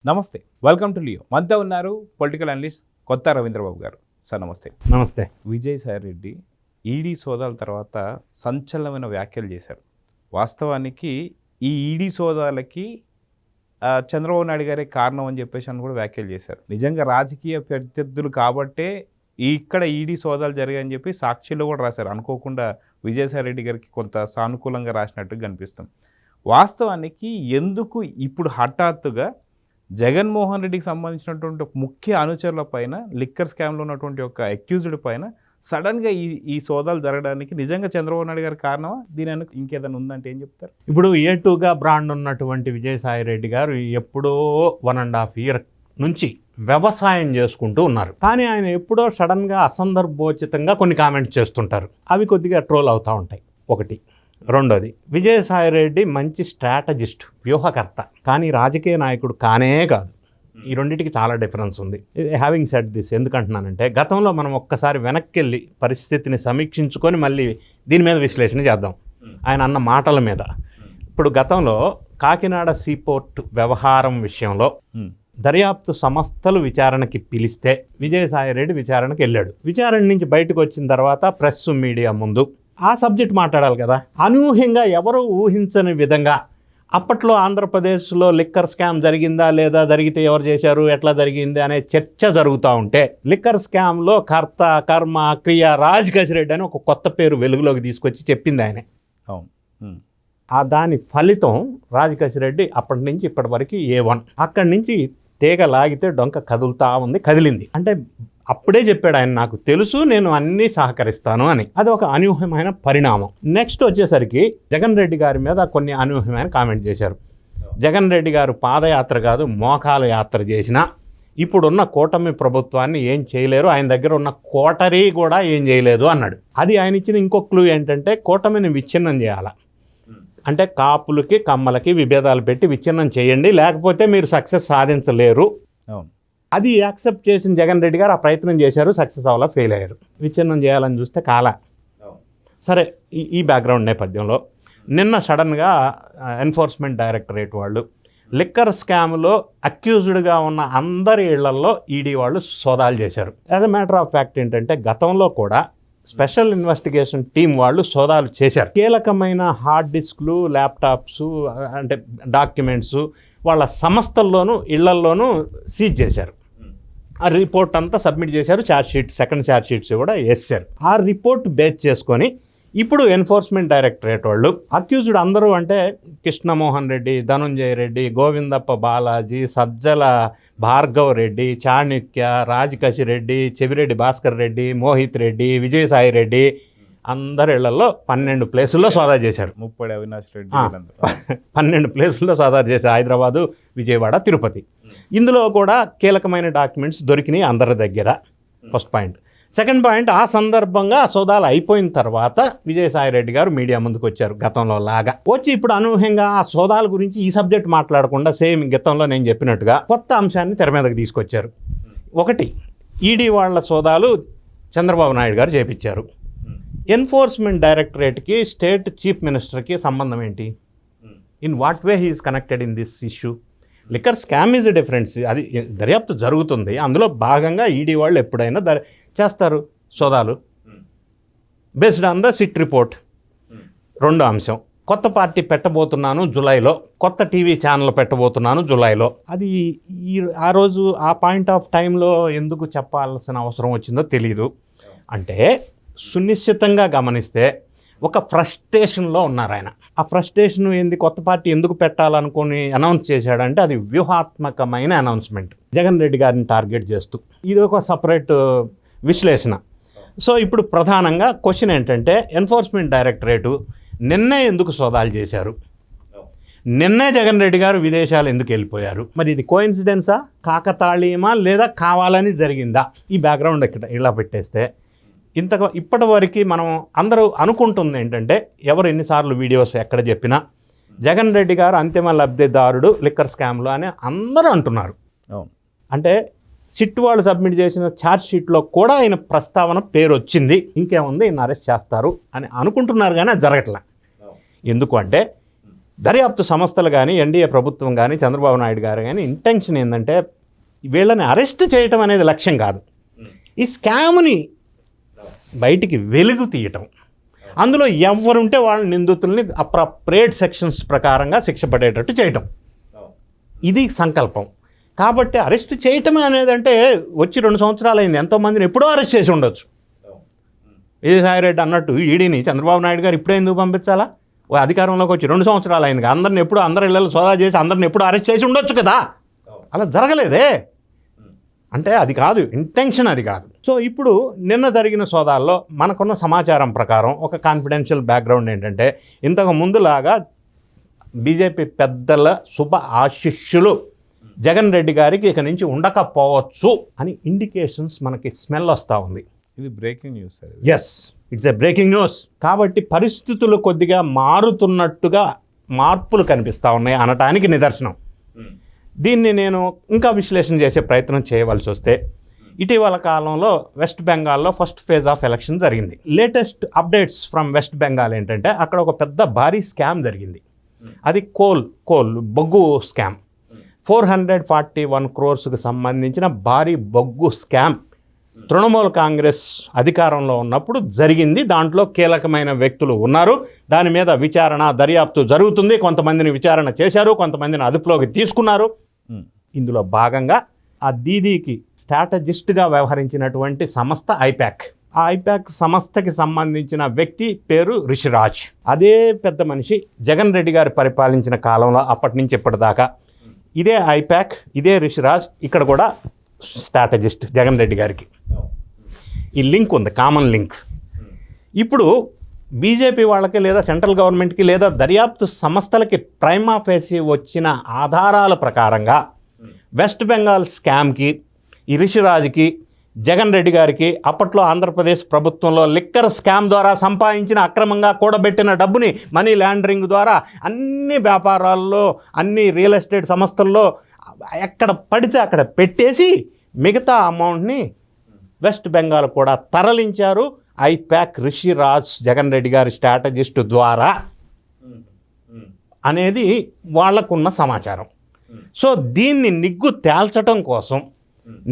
నమస్తే, welcome to Leo. మనతో ఉన్నారు పొలిటికల్ అనలిస్ట్ కొత్త రవీంద్రబాబు గారు. సార్ నమస్తే. నమస్తే. విజయసాయి రెడ్డి ఈడీ సోదాల తర్వాత సంచలనమైన వ్యాఖ్యలు చేశారు. వాస్తవానికి ఈ ఈడీ సోదాలకి చంద్రబాబు నాయుడు గారే కారణం అని చెప్పేసి అని కూడా వ్యాఖ్యలు చేశారు. నిజంగా రాజకీయ ప్రత్యర్థులు కాబట్టే ఇక్కడ ఈడీ సోదాలు జరిగాయని చెప్పి సాక్షిలో కూడా రాశారు. అనుకోకుండా విజయసాయి రెడ్డి గారికి కొంత సానుకూలంగా రాసినట్టు కనిపిస్తుంది. వాస్తవానికి ఎందుకు ఇప్పుడు హఠాత్తుగా జగన్మోహన్ రెడ్డికి సంబంధించినటువంటి ముఖ్య అనుచరుల పైన లిక్కర్ స్కామ్లో ఉన్నటువంటి ఒక అక్యూజ్డ్ పైన సడన్గా ఈ సోదాలు జరగడానికి నిజంగా చంద్రబాబు నాయుడు గారి కారణమా? దీని వెనక ఇంకేదైనా ఉందంటే ఏం చెప్తారు? ఇప్పుడు A2గా బ్రాండ్ ఉన్నటువంటి విజయసాయి రెడ్డి గారు ఎప్పుడో 1.5 year నుంచి వ్యవసాయం చేసుకుంటూ ఉన్నారు. కానీ ఆయన ఎప్పుడో సడన్గా అసందర్భోచితంగా కొన్ని కామెంట్స్ చేస్తుంటారు. అవి కొద్దిగా ట్రోల్ అవుతూ ఉంటాయి. ఒకటి. రెండోది, విజయసాయి రెడ్డి మంచి స్ట్రాటజిస్ట్, వ్యూహకర్త, కానీ రాజకీయ నాయకుడు కానే కాదు. ఈ రెండింటికి చాలా డిఫరెన్స్ ఉంది. హ్యావింగ్ సెడ్ దిస్ ఎందుకంటున్నానంటే, గతంలో మనం ఒక్కసారి వెనక్కి వెళ్ళి పరిస్థితిని సమీక్షించుకొని మళ్ళీ దీని మీద విశ్లేషణ చేద్దాం. ఆయన అన్న మాటల మీద. ఇప్పుడు గతంలో కాకినాడ సీపోర్ట్ వ్యవహారం విషయంలో దర్యాప్తు సంస్థలు విచారణకి పిలిస్తే విజయసాయి రెడ్డి విచారణకి వెళ్ళాడు. విచారణ నుంచి బయటకు వచ్చిన తర్వాత ప్రెస్ మీడియా ముందు ఆ సబ్జెక్ట్ మాట్లాడాలి కదా. అనూహ్యంగా ఎవరూ ఊహించని విధంగా అప్పట్లో ఆంధ్రప్రదేశ్లో లిక్కర్ స్కామ్ జరిగిందా లేదా, జరిగితే ఎవరు చేశారు, ఎట్లా జరిగింది అనే చర్చ జరుగుతూ ఉంటే లిక్కర్ స్కామ్లో కర్త కర్మ క్రియ రాజకేశిరెడ్డి అని ఒక కొత్త పేరు వెలుగులోకి తీసుకొచ్చి చెప్పింది ఆయనే. ఆ దాని ఫలితం రాజకేశిరెడ్డి అప్పటి నుంచి ఇప్పటి వరకు A1. అక్కడి నుంచి తీగ లాగితే డొంక కదిలింది. అంటే అప్పుడే చెప్పాడు ఆయన, నాకు తెలుసు, నేను అన్నీ సహకరిస్తాను అని. అది ఒక అనూహ్యమైన పరిణామం. నెక్స్ట్ వచ్చేసరికి జగన్ రెడ్డి గారి మీద కొన్ని అనూహ్యమైన కామెంట్ చేశారు. జగన్ రెడ్డి గారు పాదయాత్ర కాదు మోకాల యాత్ర చేసినా ఇప్పుడున్న కూటమి ప్రభుత్వాన్ని ఏం చేయలేరు, ఆయన దగ్గర ఉన్న కోటరీ కూడా ఏం చేయలేదు అన్నాడు. అది ఆయన ఇచ్చిన ఇంకో క్లూ ఏంటంటే, కూటమిని విచ్ఛిన్నం చేయాలి అంటే కాపులకి కమ్మలకి విభేదాలు పెట్టి విచ్ఛిన్నం చేయండి, లేకపోతే మీరు సక్సెస్ సాధించలేరు. అది యాక్సెప్ట్ చేసిన జగన్ రెడ్డి గారు ఆ ప్రయత్నం చేశారు, సక్సెస్ అవ్వాలా, ఫెయిల్ అయ్యారు. విచ్ఛిన్నం చేయాలని చూస్తే కాలా. సరే, ఈ బ్యాక్గ్రౌండ్ నేపథ్యంలో నిన్న సడన్గా ఎన్ఫోర్స్మెంట్ డైరెక్టరేట్ వాళ్ళు లిక్కర్ స్కామ్లో అక్యూజ్డ్గా ఉన్న అందరి ఇళ్లల్లో ఈడీ వాళ్ళు సోదాలు చేశారు. As a matter of fact ఏంటంటే, గతంలో కూడా స్పెషల్ ఇన్వెస్టిగేషన్ టీం వాళ్ళు సోదాలు చేశారు. కీలకమైన హార్డ్ డిస్క్లు, ల్యాప్టాప్స్, అంటే డాక్యుమెంట్స్ వాళ్ళ సంస్థల్లోనూ ఇళ్లల్లోనూ సీజ్ చేశారు. ఆ రిపోర్ట్ అంతా సబ్మిట్ చేశారు. సెకండ్ ఛార్జ్ షీట్స్ కూడా వేసారు. ఆ రిపోర్ట్ బేస్ చేసుకొని ఇప్పుడు ఎన్ఫోర్స్మెంట్ డైరెక్టరేట్ వాళ్ళు అక్యూజ్డ్ అందరూ అంటే కృష్ణమోహన్ రెడ్డి, ధనుంజయ రెడ్డి, గోవిందప్ప బాలాజీ, సజ్జల భార్గవ్ రెడ్డి, చాణక్య, రాజకేశిరెడ్డి, చెవిరెడ్డి భాస్కర్ రెడ్డి, మోహిత్ రెడ్డి, విజయసాయి రెడ్డి అందరి ఇళ్లలో 12 ప్లేసుల్లో సోదా చేశారు. 30 అవినాష్ రెడ్డి 12 ప్లేసుల్లో సోదా చేశారు. హైదరాబాదు, విజయవాడ, తిరుపతి. ఇందులో కూడా కీలకమైన డాక్యుమెంట్స్ దొరికినాయి అందరి దగ్గర. First point. సెకండ్ పాయింట్, ఆ సందర్భంగా సోదాలు అయిపోయిన తర్వాత విజయసాయి రెడ్డి గారు మీడియా ముందుకు వచ్చారు గతంలో లాగా. వచ్చి ఇప్పుడు అనూహ్యంగా ఆ సోదాల గురించి ఈ సబ్జెక్ట్ మాట్లాడకుండా సేమ్ గతంలో నేను చెప్పినట్టుగా కొత్త అంశాన్ని తెర మీదకి తీసుకొచ్చారు. ఒకటి, ఈడీ వాళ్ళ సోదాలు చంద్రబాబు నాయుడు గారు చేపించారు. ఎన్ఫోర్స్మెంట్ డైరెక్టరేట్కి స్టేట్ చీఫ్ మినిస్టర్కి సంబంధం ఏంటి? In what way he's connected in this issue? Liquor scam is difference. అది దర్యాప్తు జరుగుతుంది, అందులో భాగంగా ఈడీ వాళ్ళు ఎప్పుడైనా చేస్తారు సోదాలు based on the SIT report. రెండో అంశం, కొత్త పార్టీ పెట్టబోతున్నాను జూలైలో, కొత్త టీవీ ఛానల్ పెట్టబోతున్నాను జూలైలో. అది ఆ రోజు ఆ పాయింట్ ఆఫ్ టైంలో ఎందుకు చెప్పాల్సిన అవసరం వచ్చిందో తెలియదు. అంటే సునిశ్చితంగా గమనిస్తే ఒక ఫ్రస్ట్రేషన్లో ఉన్నారు ఆయన. ఆ ఫ్రస్ట్రేషన్ ఏంది, కొత్త పార్టీ ఎందుకు పెట్టాలనుకుని అనౌన్స్ చేశాడంటే అది వ్యూహాత్మకమైన అనౌన్స్మెంట్ జగన్ రెడ్డి గారిని టార్గెట్ చేస్తూ. ఇది ఒక సపరేట్ విశ్లేషణ. సో ఇప్పుడు ప్రధానంగా క్వశ్చన్ ఏంటంటే, ఎన్ఫోర్స్మెంట్ డైరెక్టరేటు నిన్నే ఎందుకు సోదాలు చేశారు? నిన్నే జగన్ రెడ్డి గారు విదేశాలు ఎందుకు వెళ్ళిపోయారు? మరి ఇది కోఇన్సిడెన్సా, కాకతాళీయమా, లేదా కావాలని జరిగిందా? ఈ బ్యాక్గ్రౌండ్ ఇక్కడ ఇలా పెట్టేస్తే ఇప్పటి వరకు మనం అందరూ అనుకుంటుంది ఏంటంటే, ఎవరు ఎన్నిసార్లు వీడియోస్ ఎక్కడ చెప్పినా జగన్ రెడ్డి గారు అంతిమ లబ్ధిదారుడు లిక్కర్ స్కామ్లో అని అందరూ అంటున్నారు. అంటే సిట్ వాళ్ళు సబ్మిట్ చేసిన ఛార్జ్ షీట్లో కూడా ఆయన ప్రస్తావన పేరు వచ్చింది. ఇంకేముంది, ఈయన అరెస్ట్ చేస్తారు అని అనుకుంటున్నారు, కానీ అది జరగట్లే. ఎందుకు అంటే దర్యాప్తు సంస్థలు కానీ ఎన్డీఏ ప్రభుత్వం కానీ చంద్రబాబు నాయుడు గారు కానీ ఇంటెన్షన్ ఏంటంటే వీళ్ళని అరెస్ట్ చేయటం అనేది లక్ష్యం కాదు, ఈ స్కామ్ని బయటికి వెలుగు తీయటం, అందులో ఎవరుంటే వాళ్ళ నిందితుల్ని అప్రాప్రియేట్ సెక్షన్స్ ప్రకారంగా శిక్ష పడేటట్టు చేయటం, ఇది సంకల్పం. కాబట్టి అరెస్ట్ చేయటమే అనేది అంటే వచ్చి 2 సంవత్సరాలు అయింది, ఎంతోమందిని ఎప్పుడో అరెస్ట్ చేసి ఉండొచ్చు. విజయసాయిరెడ్డి అన్నట్టు ఈడీని చంద్రబాబు నాయుడు గారు ఇప్పుడే ఎందుకు పంపించాలా? అధికారంలోకి వచ్చి 2 సంవత్సరాలు అయింది, అందరిని ఎప్పుడు అందరి ఇళ్ళలో సోదా చేసి అందరిని ఎప్పుడు అరెస్ట్ చేసి ఉండొచ్చు కదా, అలా జరగలేదే. అంటే అది కాదు, ఇంటెన్షన్ అది కాదు. సో ఇప్పుడు నిన్న జరిగిన సోదాల్లో మనకున్న సమాచారం ప్రకారం ఒక కాన్ఫిడెన్షియల్ బ్యాక్గ్రౌండ్ ఏంటంటే, ఇంతకు ముందులాగా బీజేపీ పెద్దల శుభ ఆశిష్యులు జగన్ రెడ్డి గారికి ఇక నుంచి ఉండకపోవచ్చు అని ఇండికేషన్స్ మనకి స్మెల్ వస్తూ ఉంది. ఇది breaking news sir. Yes, it's a breaking news. కాబట్టి పరిస్థితులు కొద్దిగా మారుతున్నట్టుగా మార్పులు కనిపిస్తూ ఉన్నాయి అనటానికి నిదర్శనం. దీన్ని నేను ఇంకా విశ్లేషణ చేసే ప్రయత్నం చేయవలసి వస్తే, ఇటీవల కాలంలో వెస్ట్ బెంగాల్లో ఫస్ట్ ఫేజ్ ఆఫ్ ఎలక్షన్ జరిగింది. Latest updates from west Bengal ఏంటంటే, అక్కడ ఒక పెద్ద భారీ స్కామ్ జరిగింది. అది కోల్ బొగ్గు స్కామ్. 441 crores సంబంధించిన భారీ బొగ్గు స్కామ్ తృణమూల్ కాంగ్రెస్ అధికారంలో ఉన్నప్పుడు జరిగింది. దాంట్లో కీలకమైన వ్యక్తులు ఉన్నారు. దాని మీద విచారణ దర్యాప్తు జరుగుతుంది. కొంతమందిని విచారణ చేశారు, కొంతమందిని అదుపులోకి తీసుకున్నారు. ఇందులో భాగంగా ఆ దీదీకి స్ట్రాటజిస్ట్గా వ్యవహరించినటువంటి సంస్థ ఐపాక్. ఆ ఐపాక్ సంస్థకి సంబంధించిన వ్యక్తి పేరు రిషిరాజ్. అదే పెద్ద మనిషి జగన్ రెడ్డి గారు పరిపాలించిన కాలంలో అప్పటి నుంచి ఇప్పటిదాకా ఇదే ఐపాక్, ఇదే రిషిరాజ్ ఇక్కడ కూడా స్ట్రాటజిస్ట్ జగన్ రెడ్డి గారికి. ఈ లింక్ ఉంది, కామన్ లింక్. ఇప్పుడు బీజేపీ వాళ్ళకి లేదా సెంట్రల్ గవర్నమెంట్కి లేదా దర్యాప్తు సంస్థలకి ప్రైమా ఫేసి వచ్చిన ఆధారాల ప్రకారంగా వెస్ట్ బెంగాల్ స్కామ్కి, ఈ రిషిరాజ్కి, జగన్ రెడ్డి గారికి అప్పట్లో ఆంధ్రప్రదేశ్ ప్రభుత్వంలో లిక్కర్ స్కామ్ ద్వారా సంపాదించిన అక్రమంగా కూడబెట్టిన డబ్బుని మనీ లాండరింగ్ ద్వారా అన్ని వ్యాపారాల్లో, అన్ని రియల్ ఎస్టేట్ సంస్థల్లో ఎక్కడ పడితే అక్కడ పెట్టేసి మిగతా అమౌంట్ని వెస్ట్ బెంగాల్ కూడా తరలించారు ఐపాక్ రిషిరాజ్ జగన్ రెడ్డి గారి స్ట్రాటజిస్ట్ ద్వారా అనేది వాళ్లకున్న సమాచారం. సో దీన్ని నిగ్గు తేల్చడం కోసం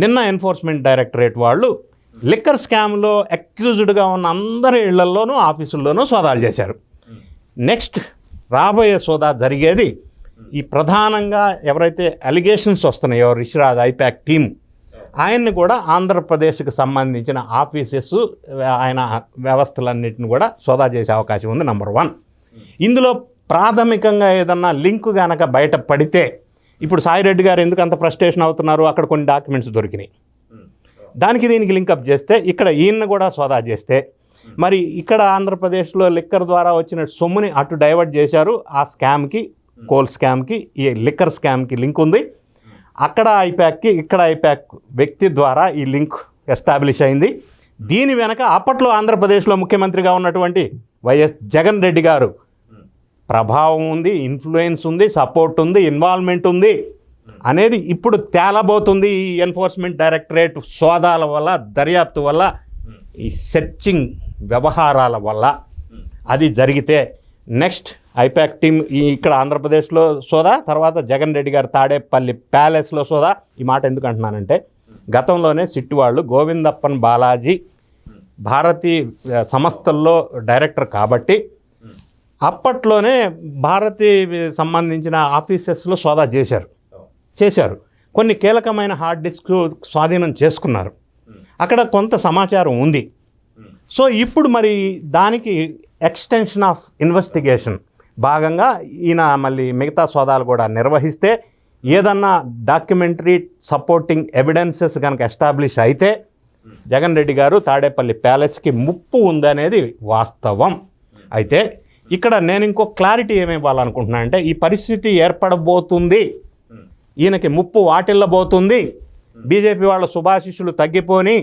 నిన్న ఎన్ఫోర్స్మెంట్ డైరెక్టరేట్ వాళ్ళు లిక్కర్ స్కామ్లో అక్యూజ్డ్గా ఉన్న అందరి ఇళ్లలోనూ ఆఫీసుల్లోనూ సోదాలు చేశారు. నెక్స్ట్ రాబోయే సోదా జరిగేది ఈ ప్రధానంగా ఎవరైతే అలిగేషన్స్ వస్తున్నాయో రిషిరాజ్ ఐపాక్ టీమ్, ఆయన్ని కూడా ఆంధ్రప్రదేశ్కి సంబంధించిన ఆఫీసెస్, ఆయన వ్యవస్థలన్నింటిని కూడా సోదా చేసే అవకాశం ఉంది. నెంబర్ 1. ఇందులో ప్రాథమికంగా ఏదన్నా లింకు కనుక బయట పడితే, ఇప్పుడు సాయిరెడ్డి గారు ఎందుకు అంత ఫ్రస్ట్రేషన్ అవుతున్నారు, అక్కడ కొన్ని డాక్యుమెంట్స్ దొరికినాయి, దానికి దీనికి లింకప్ చేస్తే ఇక్కడ ఈయన్ని కూడా సోదా చేస్తే, మరి ఇక్కడ ఆంధ్రప్రదేశ్లో లిక్కర్ ద్వారా వచ్చిన సొమ్ముని అటు డైవర్ట్ చేశారు. ఆ స్కామ్కి, కోల్ స్కామ్కి, ఈ లిక్కర్ స్కామ్కి లింక్ ఉంది. అక్కడ ఐపాక్కి, ఇక్కడ ఐపాక్ వ్యక్తి ద్వారా ఈ లింక్ ఎస్టాబ్లిష్ అయింది. దీని వెనక అప్పట్లో ఆంధ్రప్రదేశ్లో ముఖ్యమంత్రిగా ఉన్నటువంటి వైఎస్ జగన్ రెడ్డి గారు ప్రభావం ఉంది, ఇన్ఫ్లుయెన్స్ ఉంది, సపోర్ట్ ఉంది, ఇన్వాల్వ్మెంట్ ఉంది అనేది ఇప్పుడు తేలబోతుంది. ఈ ఎన్ఫోర్స్మెంట్ డైరెక్టరేట్ సోదాల వల్ల, దర్యాప్తు వల్ల, ఈ సెర్చింగ్ వ్యవహారాల వల్ల అది జరిగితే నెక్స్ట్ ఐపాక్ టీమ్ ఇక్కడ ఆంధ్రప్రదేశ్లో సోదా, తర్వాత జగన్ రెడ్డి గారు తాడేపల్లి ప్యాలెస్లో సోదా. ఈ మాట ఎందుకు అంటున్నానంటే, గతంలోనే సిట్టు వాళ్ళు గోవిందప్పన్ బాలాజీ భారతీ సంస్థల్లో డైరెక్టర్ కాబట్టి అప్పట్లోనే భారతీ సంబంధించిన ఆఫీసెస్లో సోదా చేశారు. కొన్ని కీలకమైన హార్డ్ డిస్క్ స్వాధీనం చేసుకున్నారు. అక్కడ కొంత సమాచారం ఉంది. సో ఇప్పుడు మరి దానికి ఎక్స్టెన్షన్ ఆఫ్ ఇన్వెస్టిగేషన్ భాగంగా ఈయన మళ్ళీ మిగతా సోదాలు కూడా నిర్వహిస్తే, ఏదన్నా డాక్యుమెంటరీ సపోర్టింగ్ ఎవిడెన్సెస్ కనుక ఎస్టాబ్లిష్ అయితే జగన్ రెడ్డి గారు తాడేపల్లి ప్యాలెస్కి ముప్పు ఉందనేది వాస్తవం. అయితే ఇక్కడ నేను ఇంకో క్లారిటీ ఏమి ఇవ్వాలనుకుంటున్నా అంటే, ఈ పరిస్థితి ఏర్పడబోతుంది, ఈయనకి ముప్పు వాటిల్లబోతుంది, బీజేపీ వాళ్ళ శుభాశిష్యులు తగ్గిపోని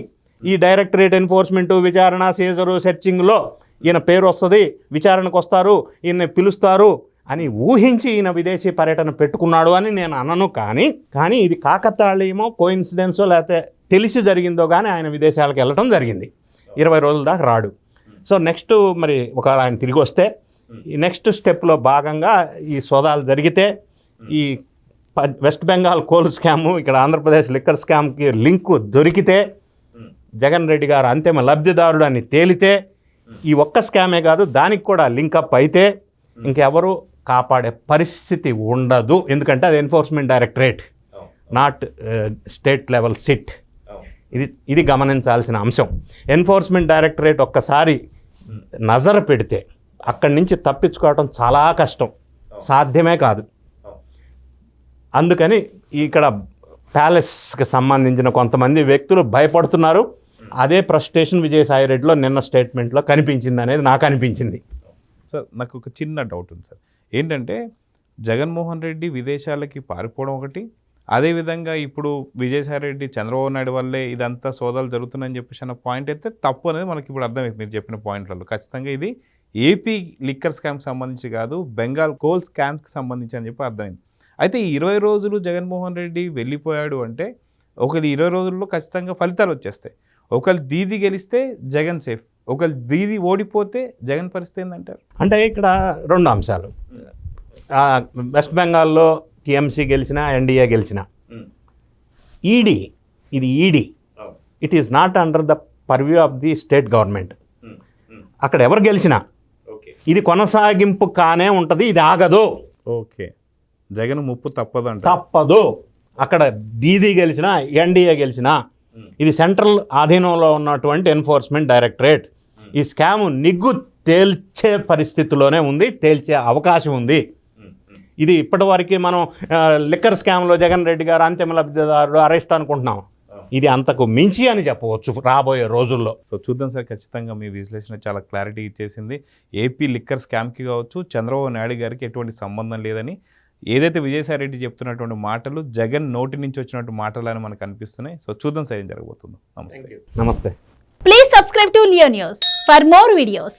ఈ డైరెక్టరేట్ ఎన్ఫోర్స్మెంటు, విచారణ, సీజరు, సెర్చింగ్లో ఈయన పేరు వస్తుంది, విచారణకు వస్తారు, ఈయన పిలుస్తారు అని ఊహించి ఈయన విదేశీ పర్యటన పెట్టుకున్నాడు అని నేను అనను. కానీ ఇది కాకతాళీయమో, కోయిన్సిడెన్సో, లేకపోతే తెలిసి జరిగిందో కానీ ఆయన విదేశాలకు వెళ్ళటం జరిగింది. 20 రోజుల దాకా రాడు. సో నెక్స్ట్ మరి ఒకవేళ ఆయన తిరిగి వస్తే ఈ నెక్స్ట్ స్టెప్లో భాగంగా ఈ సోదాలు జరిగితే ఈ వెస్ట్ బెంగాల్ కోల్ స్కాము ఇక్కడ ఆంధ్రప్రదేశ్ లిక్కర్ స్కామ్కి లింకు దొరికితే జగన్ రెడ్డి గారు అంతిమ లబ్ధిదారుడు అని తేలితే ఈ ఒక్క స్కామే కాదు దానికి కూడా లింకప్ అయితే ఇంకెవరు కాపాడే పరిస్థితి ఉండదు. ఎందుకంటే అది enforcement directorate, not state level SIT. ఇది గమనించాల్సిన అంశం. ఎన్ఫోర్స్మెంట్ డైరెక్టరేట్ ఒక్కసారి నజర పెడితే అక్కడి నుంచి తప్పించుకోవడం చాలా కష్టం, సాధ్యమే కాదు. అందుకని ఇక్కడ ప్యాలెస్కి సంబంధించిన కొంతమంది వ్యక్తులు భయపడుతున్నారు. అదే ఫ్రస్ట్రేషన్ విజయసాయిరెడ్డిలో నిన్న స్టేట్మెంట్లో కనిపించింది అనేది నాకు అనిపించింది. సార్ నాకు ఒక చిన్న డౌట్ ఉంది సార్. ఏంటంటే జగన్మోహన్ రెడ్డి విదేశాలకి పారిపోవడం ఒకటి, అదేవిధంగా ఇప్పుడు విజయసాయిరెడ్డి చంద్రబాబు నాయుడు వల్లే ఇదంతా సోదాలు జరుగుతున్నాయని చెప్పేసి అన్న పాయింట్ అయితే తప్పు అనేది మనకి ఇప్పుడు అర్థమైంది మీరు చెప్పిన పాయింట్లలో. ఖచ్చితంగా ఇది ఏపీ లిక్కర్ స్కామ్కి సంబంధించి కాదు, బెంగాల్ కోల్ స్కామ్కి సంబంధించి అని చెప్పి అర్థమైంది. అయితే ఈ 20 రోజులు జగన్మోహన్ రెడ్డి వెళ్ళిపోయాడు అంటే ఒకళ్ళు 20 రోజుల్లో ఖచ్చితంగా ఫలితాలు వచ్చేస్తాయి. ఒకళ్ళు దీది గెలిస్తే జగన్ సేఫ్, ఒకళ్ళు దీది ఓడిపోతే జగన్ పరిస్థితి ఏంటంటారు? అంటే ఇక్కడ రెండు అంశాలు. వెస్ట్ బెంగాల్లో టీఎంసీ గెలిచినా ఎన్డీఏ గెలిచినా ఈడీ, ఇది ED, it is not under the purview of the state government. అక్కడ ఎవరు గెలిచినా ఇది కొనసాగింపు కానే ఉంటుంది, ఇది ఆగదు. ఓకే, జగన్ ముప్పు తప్పదు అంట. తప్పదు. అక్కడ దీదీ గెలిచినా ఎన్డీఏ గెలిచినా ఇది సెంట్రల్ ఆధీనంలో ఉన్నటువంటి ఎన్ఫోర్స్మెంట్ డైరెక్టరేట్. ఈ స్కామ్ నిగ్గు తేల్చే పరిస్థితిలోనే ఉంది, తేల్చే అవకాశం ఉంది. ఇది ఇప్పటివరకు మనం లిక్కర్ స్కామ్లో జగన్ రెడ్డి గారు అంతిమ లబ్ధిదారుడు అరెస్ట్ అనుకుంటున్నాం. ఇది అంతకు మించి అని చెప్పవచ్చు రాబోయే రోజుల్లో. సో చూద్దాం సార్, ఖచ్చితంగా మీ విశ్లేషణ చాలా క్లారిటీ ఇచ్చేసింది. ఏపీ లిక్కర్ స్కామ్కి కావచ్చు, చంద్రబాబు నాయుడు గారికి ఎటువంటి సంబంధం లేదని ఏదైతే విజయసాయిరెడ్డి చెప్తున్నటువంటి మాటలు జగన్ నోటి నుంచి వచ్చినటువంటి మాటలు అని మనకు అనిపిస్తున్నాయి. సో చూద్దాం సార్ ఏం జరగబోతుందో. నమస్తే. నమస్తే. Please subscribe to Leo News for more videos.